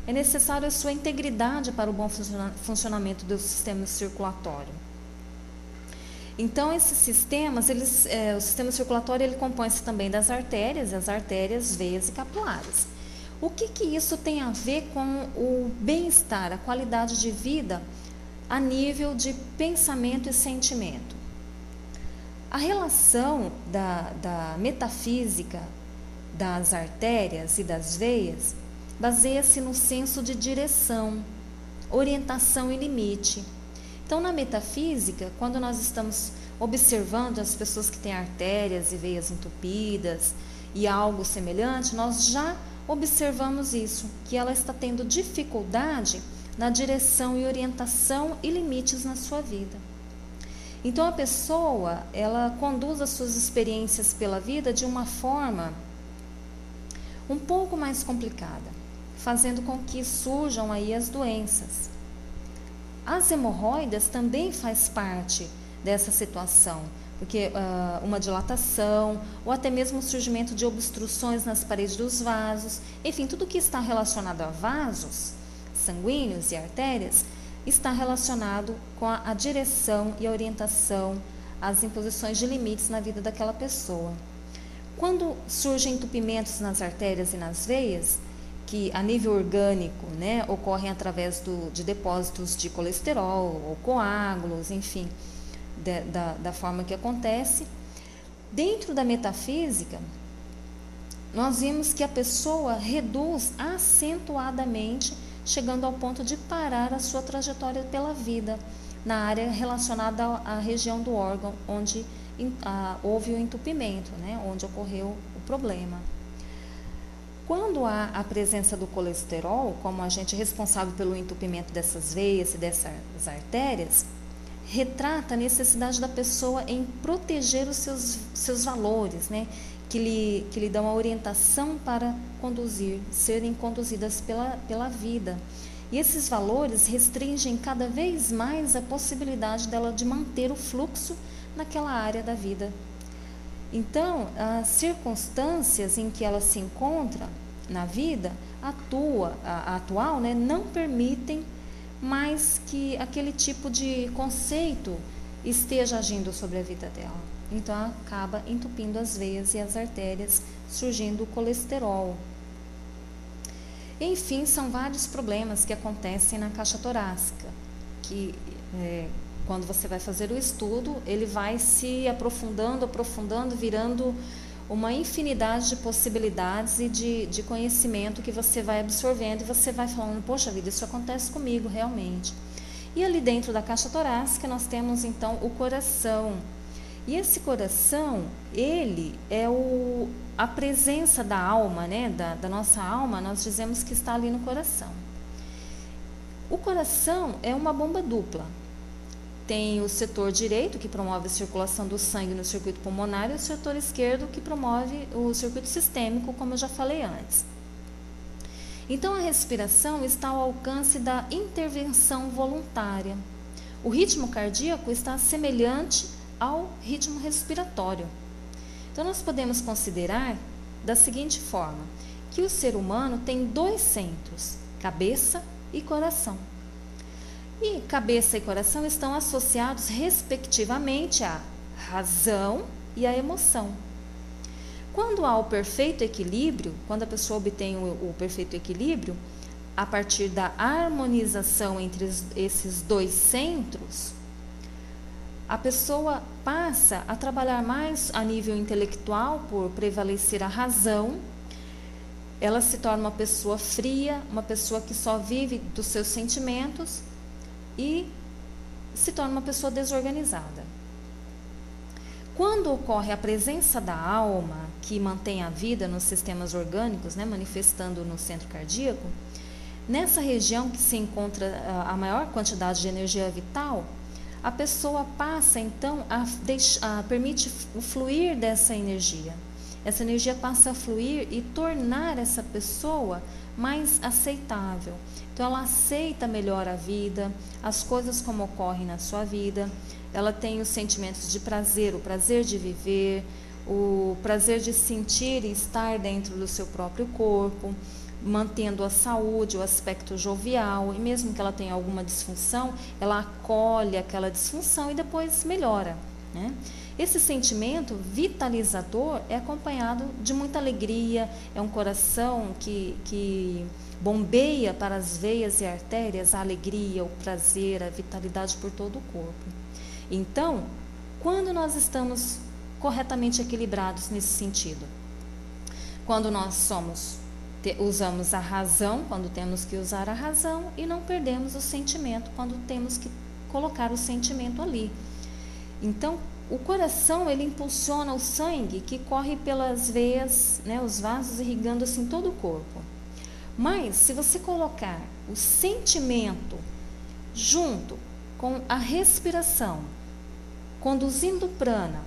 é necessário a sua integridade para o bom funcionamento do sistema circulatório. Então, esses sistemas, o sistema circulatório ele compõe-se também das artérias, veias e capilares. O que isso tem a ver com o bem-estar, a qualidade de vida a nível de pensamento e sentimento? A relação da metafísica das artérias e das veias baseia-se no senso de direção, orientação e limite. Então, na metafísica, quando nós estamos observando as pessoas que têm artérias e veias entupidas e algo semelhante, nós já observamos isso, que ela está tendo dificuldade na direção e orientação e limites na sua vida. Então, a pessoa, ela conduz as suas experiências pela vida de uma forma um pouco mais complicada, fazendo com que surjam aí as doenças. As hemorroidas também faz parte dessa situação, porque uma dilatação ou até mesmo o surgimento de obstruções nas paredes dos vasos, enfim, tudo que está relacionado a vasos sanguíneos e artérias está relacionado com a direção e a orientação, as imposições de limites na vida daquela pessoa. Quando surgem entupimentos nas artérias e nas veias, que a nível orgânico, né, ocorrem através de depósitos de colesterol ou coágulos, enfim, da forma que acontece. Dentro da metafísica, nós vimos que a pessoa reduz acentuadamente, chegando ao ponto de parar a sua trajetória pela vida, na área relacionada à região do órgão onde houve o entupimento, né, onde ocorreu o problema. Quando há a presença do colesterol, como agente responsável pelo entupimento dessas veias e dessas artérias, retrata a necessidade da pessoa em proteger os seus valores, né? que lhe dão a orientação para serem conduzidas pela vida. E esses valores restringem cada vez mais a possibilidade dela de manter o fluxo naquela área da vida. Então, as circunstâncias em que ela se encontra na vida atual, né, não permitem mais que aquele tipo de conceito esteja agindo sobre a vida dela. Então acaba entupindo as veias e as artérias, surgindo o colesterol. Enfim, são vários problemas que acontecem na caixa torácica, que quando você vai fazer o estudo, ele vai se aprofundando, virando uma infinidade de possibilidades e de conhecimento que você vai absorvendo e você vai falando, poxa vida, isso acontece comigo realmente. E ali dentro da caixa torácica nós temos então o coração. E esse coração, ele é a presença da alma, né? Da nossa alma, nós dizemos que está ali no coração. O coração é uma bomba dupla. Tem o setor direito, que promove a circulação do sangue no circuito pulmonar, e o setor esquerdo, que promove o circuito sistêmico, como eu já falei antes. Então, a respiração está ao alcance da intervenção voluntária. O ritmo cardíaco está semelhante ao ritmo respiratório. Então, nós podemos considerar da seguinte forma, que o ser humano tem 2 centros, cabeça e coração. E cabeça e coração estão associados respectivamente à razão e à emoção. Quando há o perfeito equilíbrio, quando a pessoa obtém o perfeito equilíbrio, a partir da harmonização entre esses 2 centros, a pessoa passa a trabalhar mais a nível intelectual por prevalecer a razão. Ela se torna uma pessoa fria, uma pessoa que só vive dos seus sentimentos e se torna uma pessoa desorganizada. Quando ocorre a presença da alma, que mantém a vida nos sistemas orgânicos, né, manifestando no centro cardíaco, nessa região que se encontra a maior quantidade de energia vital, a pessoa passa então a permite o fluir dessa energia. Essa energia passa a fluir e tornar essa pessoa mais aceitável. Então, ela aceita melhor a vida, as coisas como ocorrem na sua vida, ela tem os sentimentos de prazer, o prazer de viver, o prazer de sentir e estar dentro do seu próprio corpo, mantendo a saúde, o aspecto jovial, e mesmo que ela tenha alguma disfunção, ela acolhe aquela disfunção e depois melhora, né? Esse sentimento vitalizador é acompanhado de muita alegria, é um coração que bombeia para as veias e artérias a alegria, o prazer, a vitalidade por todo o corpo. Então, quando nós estamos corretamente equilibrados nesse sentido? Quando nós usamos a razão, quando temos que usar a razão, e não perdemos o sentimento, quando temos que colocar o sentimento ali. Então, o coração, ele impulsiona o sangue que corre pelas veias, né, os vasos, irrigando assim todo o corpo. Mas, se você colocar o sentimento junto com a respiração, conduzindo prana,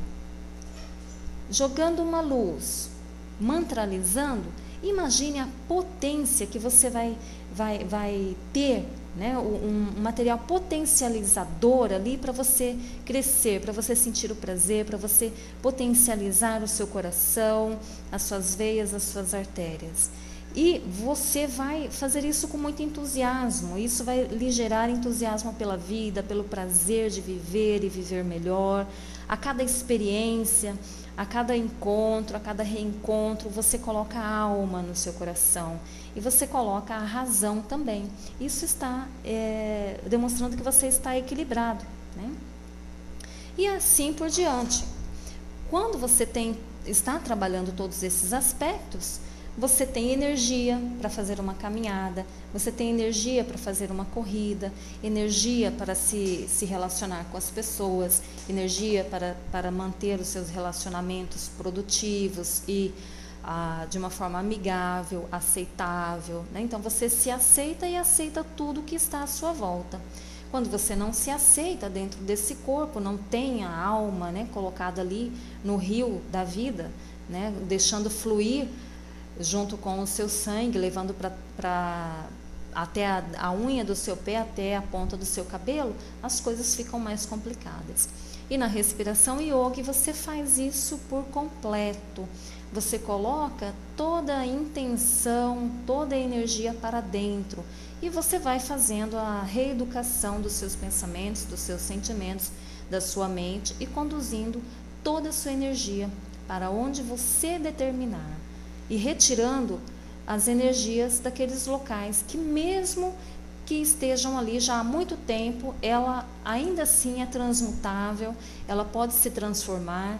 jogando uma luz, mantralizando, imagine a potência que você vai ter, né, um material potencializador ali para você crescer, para você sentir o prazer, para você potencializar o seu coração, as suas veias, as suas artérias. E você vai fazer isso com muito entusiasmo, isso vai lhe gerar entusiasmo pela vida, pelo prazer de viver e viver melhor. A cada experiência, a cada encontro, a cada reencontro, você coloca a alma no seu coração e você coloca a razão também. Isso está demonstrando que você está equilibrado, né? E assim por diante. Quando você está trabalhando todos esses aspectos, você tem energia para fazer uma caminhada, você tem energia para fazer uma corrida, energia para se relacionar com as pessoas, energia para manter os seus relacionamentos produtivos e de uma forma amigável, aceitável, né? Então, você se aceita e aceita tudo que está à sua volta. Quando você não se aceita dentro desse corpo, não tem a alma, né, colocada ali no rio da vida, né, deixando fluir junto com o seu sangue, levando até a unha do seu pé, até a ponta do seu cabelo, as coisas ficam mais complicadas. E na respiração yoga você faz isso por completo. Você coloca toda a intenção, toda a energia para dentro e você vai fazendo a reeducação dos seus pensamentos, dos seus sentimentos, da sua mente e conduzindo toda a sua energia para onde você determinar e retirando as energias daqueles locais que, mesmo que estejam ali já há muito tempo, ela ainda assim é transmutável, ela pode se transformar,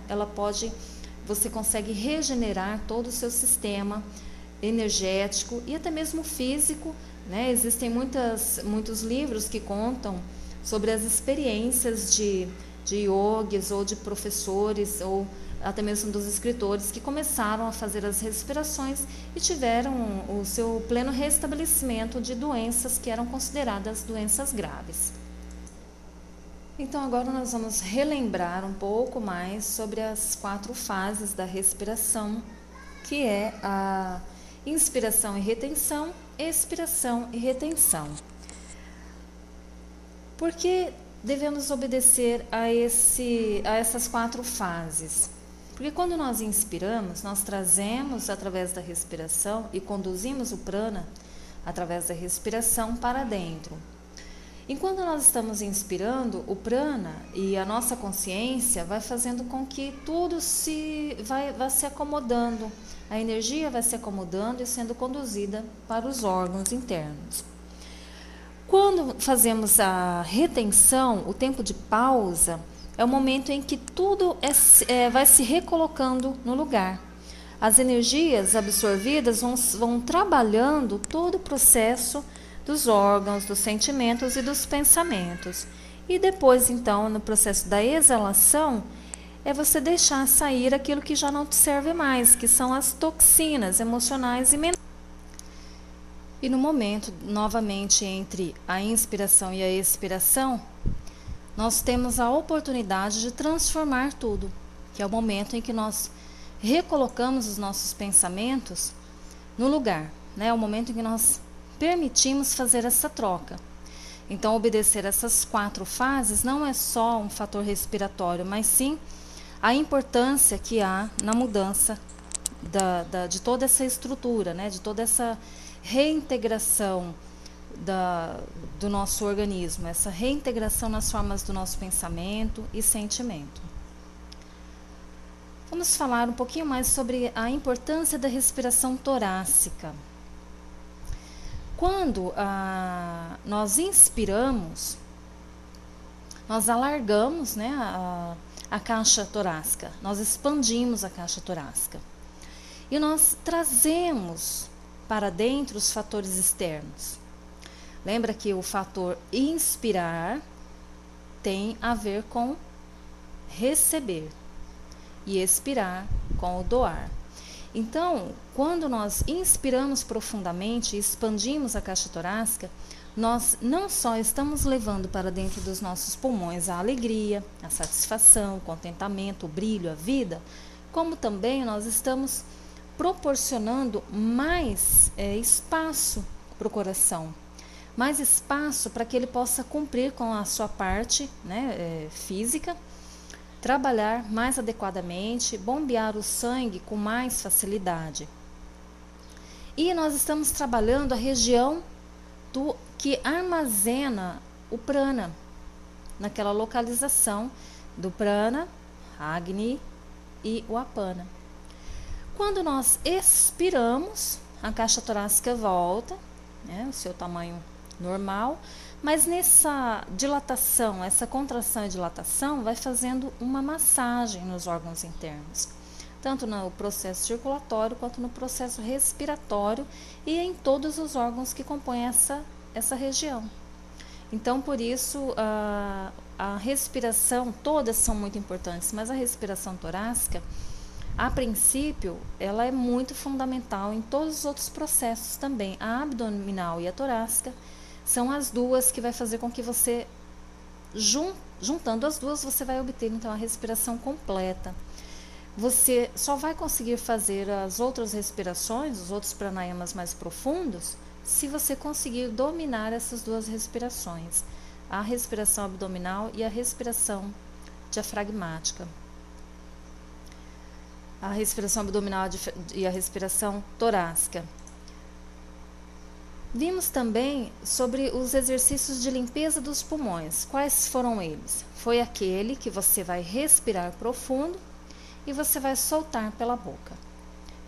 você consegue regenerar todo o seu sistema energético e até mesmo físico, né? Existem muitos livros que contam sobre as experiências de yogis ou de professores ou até mesmo dos escritores que começaram a fazer as respirações e tiveram o seu pleno restabelecimento de doenças que eram consideradas doenças graves. Então agora nós vamos relembrar um pouco mais sobre as 4 fases da respiração, que é a inspiração e retenção, expiração e retenção. Por que devemos obedecer a essas 4 fases? Porque quando nós inspiramos, nós trazemos através da respiração e conduzimos o prana através da respiração para dentro. Enquanto nós estamos inspirando, o prana e a nossa consciência vai fazendo com que tudo vai se acomodando, a energia vai se acomodando e sendo conduzida para os órgãos internos. Quando fazemos a retenção, o tempo de pausa, é o momento em que tudo vai se recolocando no lugar. As energias absorvidas vão trabalhando todo o processo dos órgãos, dos sentimentos e dos pensamentos. E depois, então, no processo da exalação, é você deixar sair aquilo que já não te serve mais, que são as toxinas emocionais e mentais. E no momento, novamente, entre a inspiração e a expiração, nós temos a oportunidade de transformar tudo, que é o momento em que nós recolocamos os nossos pensamentos no lugar, né? É o momento em que nós permitimos fazer essa troca. Então, obedecer essas 4 fases não é só um fator respiratório, mas sim a importância que há na mudança de toda essa estrutura, né? De toda essa reintegração do nosso organismo, essa reintegração nas formas do nosso pensamento e sentimento. Vamos falar um pouquinho mais sobre a importância da respiração torácica. Quando nós inspiramos, nós alargamos, né, a caixa torácica, nós expandimos a caixa torácica e nós trazemos para dentro os fatores externos. Lembra que o fator inspirar tem a ver com receber e expirar com o doar. Então, quando nós inspiramos profundamente e expandimos a caixa torácica, nós não só estamos levando para dentro dos nossos pulmões a alegria, a satisfação, o contentamento, o brilho, a vida, como também nós estamos proporcionando mais espaço para o coração, mais espaço para que ele possa cumprir com a sua parte, né, física, trabalhar mais adequadamente, bombear o sangue com mais facilidade. E nós estamos trabalhando a região que armazena o prana, naquela localização do prana, Agni e o apana. Quando nós expiramos, a caixa torácica volta, né, o seu tamanho normal, mas nessa dilatação, essa contração e dilatação vai fazendo uma massagem nos órgãos internos, tanto no processo circulatório quanto no processo respiratório e em todos os órgãos que compõem essa região. Então, por isso, a respiração, todas são muito importantes, mas a respiração torácica, a princípio, ela é muito fundamental em todos os outros processos também. A abdominal e a torácica são as duas que vai fazer com que você, juntando as duas, você vai obter então a respiração completa. Você só vai conseguir fazer as outras respirações, os outros pranayamas mais profundos, se você conseguir dominar essas duas respirações, a respiração abdominal e a respiração diafragmática. A respiração abdominal e a respiração torácica. Vimos também sobre os exercícios de limpeza dos pulmões. Quais foram eles? Foi aquele que você vai respirar profundo e você vai soltar pela boca.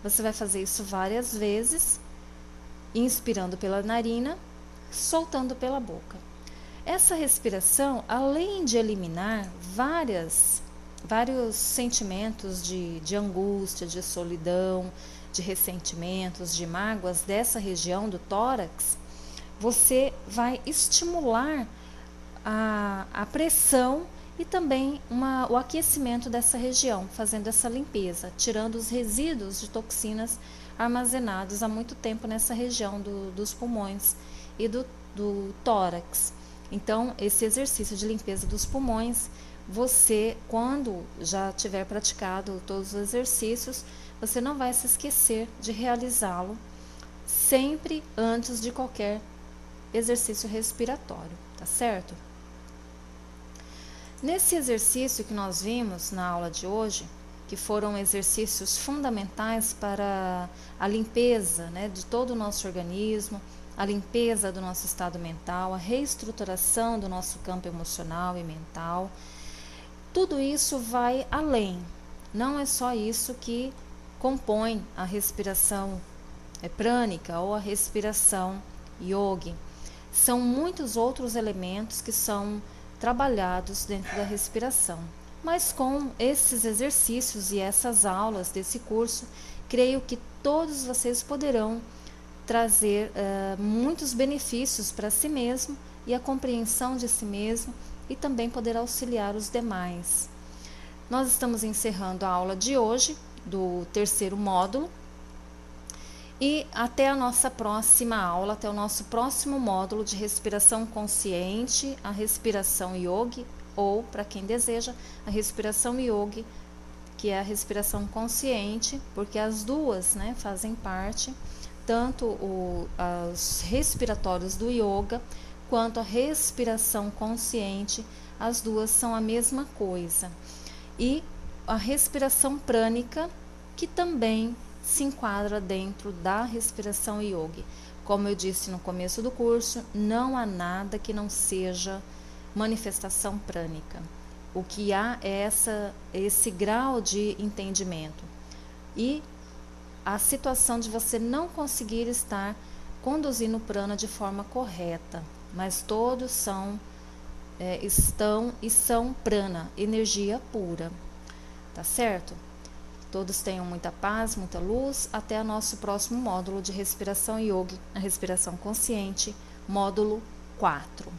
Você vai fazer isso várias vezes, inspirando pela narina, soltando pela boca. Essa respiração, além de eliminar vários sentimentos de angústia, de solidão, de ressentimentos, de mágoas dessa região do tórax, você vai estimular a pressão e também o aquecimento dessa região, fazendo essa limpeza, tirando os resíduos de toxinas armazenados há muito tempo nessa região dos pulmões e do tórax. Então, esse exercício de limpeza dos pulmões, você, quando já tiver praticado todos os exercícios, você não vai se esquecer de realizá-lo sempre antes de qualquer exercício respiratório, tá certo? Nesse exercício que nós vimos na aula de hoje, que foram exercícios fundamentais para a limpeza, né, de todo o nosso organismo, a limpeza do nosso estado mental, a reestruturação do nosso campo emocional e mental, tudo isso vai além. Não é só isso que compõe a respiração prânica ou a respiração yogi. São muitos outros elementos que são trabalhados dentro da respiração. Mas com esses exercícios e essas aulas desse curso, creio que todos vocês poderão trazer muitos benefícios para si mesmo e a compreensão de si mesmo e também poder auxiliar os demais. Nós estamos encerrando a aula de hoje, do terceiro módulo, e até a nossa próxima aula, até o nosso próximo módulo de respiração consciente, a respiração yogi, ou, para quem deseja, a respiração yogi, que é a respiração consciente, porque as duas, né, fazem parte, tanto os respiratórios do yoga, quanto a respiração consciente, as duas são a mesma coisa. E a respiração prânica, que também se enquadra dentro da respiração yogi. Como eu disse no começo do curso, não há nada que não seja manifestação prânica. O que há é esse grau de entendimento e a situação de você não conseguir estar conduzindo o prana de forma correta, mas todos estão e são prana, energia pura, tá certo? Todos tenham muita paz, muita luz, até o nosso próximo módulo de respiração yogi, a respiração consciente, módulo 4.